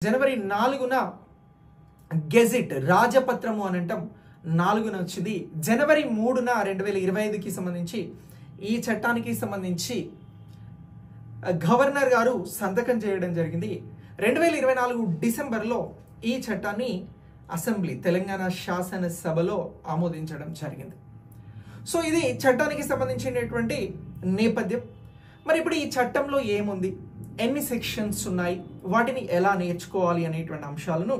జనవరి 4న gazette రాజపత్రము అని అంటాం 4న వచ్చింది. జనవరి 3న 2025కి సంబంధించి ఈ చట్టానికి సంబంధించి గవర్నర్ గారు సంతకం చేయడం జరిగింది. 2024 డిసెంబర్లో ఈ చట్టాన్ని అసెంబ్లీ తెలంగాణ శాసనసభలో ఆమోదించడం జరిగింది. సో ఇది చట్టానికి సంబంధించినటువంటి నేపథ్యం. మరి ఇప్పుడు ఈ చట్టంలో ఏముంది, ఎన్ని సెక్షన్స్ ఉన్నాయి, వాటిని ఎలా నేర్చుకోవాలి అనేటువంటి అంశాలను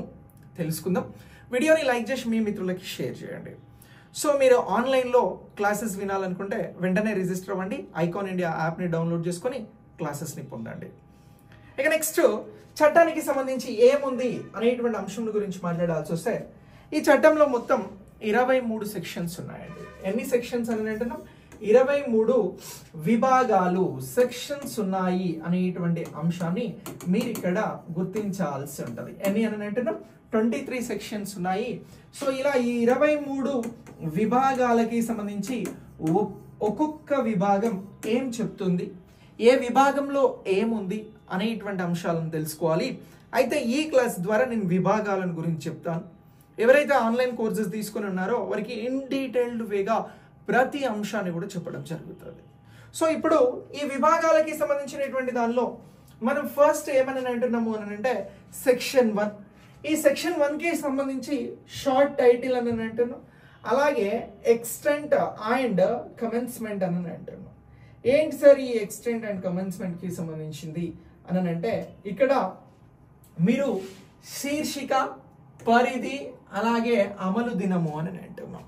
తెలుసుకుందాం. వీడియోని లైక్ చేసి మీ మిత్రులకి షేర్ చేయండి. సో మీరు ఆన్లైన్లో క్లాసెస్ వినాలనుకుంటే వెంటనే రిజిస్టర్ అవ్వండి. ఐకాన్ ఇండియా యాప్ని డౌన్లోడ్ చేసుకొని క్లాసెస్ని పొందండి. ఇక నెక్స్ట్ చట్టానికి సంబంధించి ఏముంది అనేటువంటి అంశం గురించి మాట్లాడాల్సి వస్తే ఈ చట్టంలో మొత్తం 23 సెక్షన్స్ ఉన్నాయండి. ఎన్ని సెక్షన్స్ అని అంటున్నాం? 23 విభాగాలు, సెక్షన్స్ ఉన్నాయి అనేటువంటి అంశాన్ని మీరు ఇక్కడ గుర్తించాల్సి ఉంటుంది. ఎన్ని అని అంటున్నాం? 23 సెక్షన్స్ ఉన్నాయి. సో ఇలా ఈ 23 విభాగాలకి సంబంధించి ఒక్కొక్క విభాగం ఏం చెప్తుంది, ఏ విభాగంలో ఏముంది అనేటువంటి అంశాలను తెలుసుకోవాలి. అయితే ఈ క్లాస్ ద్వారా నేను విభాగాలను గురించి చెప్తాను. ఎవరైతే ఆన్లైన్ కోర్సెస్ తీసుకుని ఉన్నారో వారికి ఇన్ డీటెయిల్డ్ వేగా ప్రతి అంశాన్ని కూడా చెప్పడం జరుగుతుంది. సో ఇప్పుడు ఈ విభాగాలకి సంబంధించినటువంటి దానిలో మనం ఫస్ట్ ఏమని అంటున్నాము అని అంటే సెక్షన్ 1. ఈ సెక్షన్ 1కి సంబంధించి షార్ట్ టైటిల్ అని అంటున్నాం. అలాగే ఎక్స్టెంట్ అండ్ కమెన్స్మెంట్ అని అంటున్నాం. ఏంటి సార్ ఈ ఎక్స్టెంట్ అండ్ కమెన్స్మెంట్కి సంబంధించింది అని అంటే ఇక్కడ మీరు శీర్షిక, పరిధి, అలాగే అమలు దినము అని అంటున్నాం.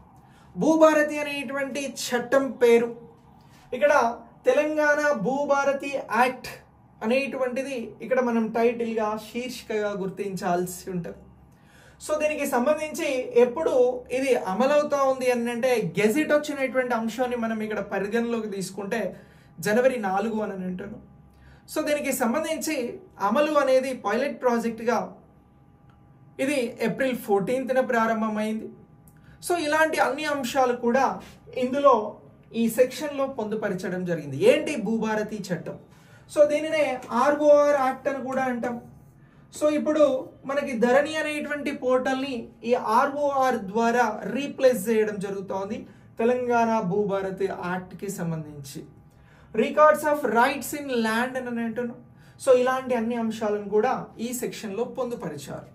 భూభారతి అనేటువంటి చట్టం పేరు. ఇక్కడ తెలంగాణ భూభారతి యాక్ట్ అనేటువంటిది ఇక్కడ మనం టైటిల్గా, శీర్షికగా గుర్తించాల్సి ఉంటుంది. సో దీనికి సంబంధించి ఎప్పుడు ఇది అమలవుతా ఉంది అని అంటే గెజిట్ వచ్చినటువంటి అంశాన్ని మనం ఇక్కడ పరిగణలోకి తీసుకుంటే జనవరి 4 అని అంటున్నాం. సో దీనికి సంబంధించి అమలు అనేది పైలట్ ప్రాజెక్ట్గా ఇది ఏప్రిల్ 14న ప్రారంభమైంది. సో ఇలాంటి అన్ని అంశాలు కూడా ఇందులో ఈ సెక్షన్లో పొందుపరచడం జరిగింది. ఏంటి భూభారతి చట్టం? సో దీనినే ఆర్ఓఆర్ యాక్ట్ అని కూడా అంటాం. సో ఇప్పుడు మనకి ధరణి అనేటువంటి పోర్టల్ని ఈ ఆర్ఓఆర్ ద్వారా రీప్లేస్ చేయడం జరుగుతోంది తెలంగాణ భూభారతి యాక్ట్కి సంబంధించి. Records of rights in land అని అంటున్నాం. సో ఇలాంటి అన్ని అంశాలను కూడా ఈ సెక్షన్లో పొందుపరిచారు.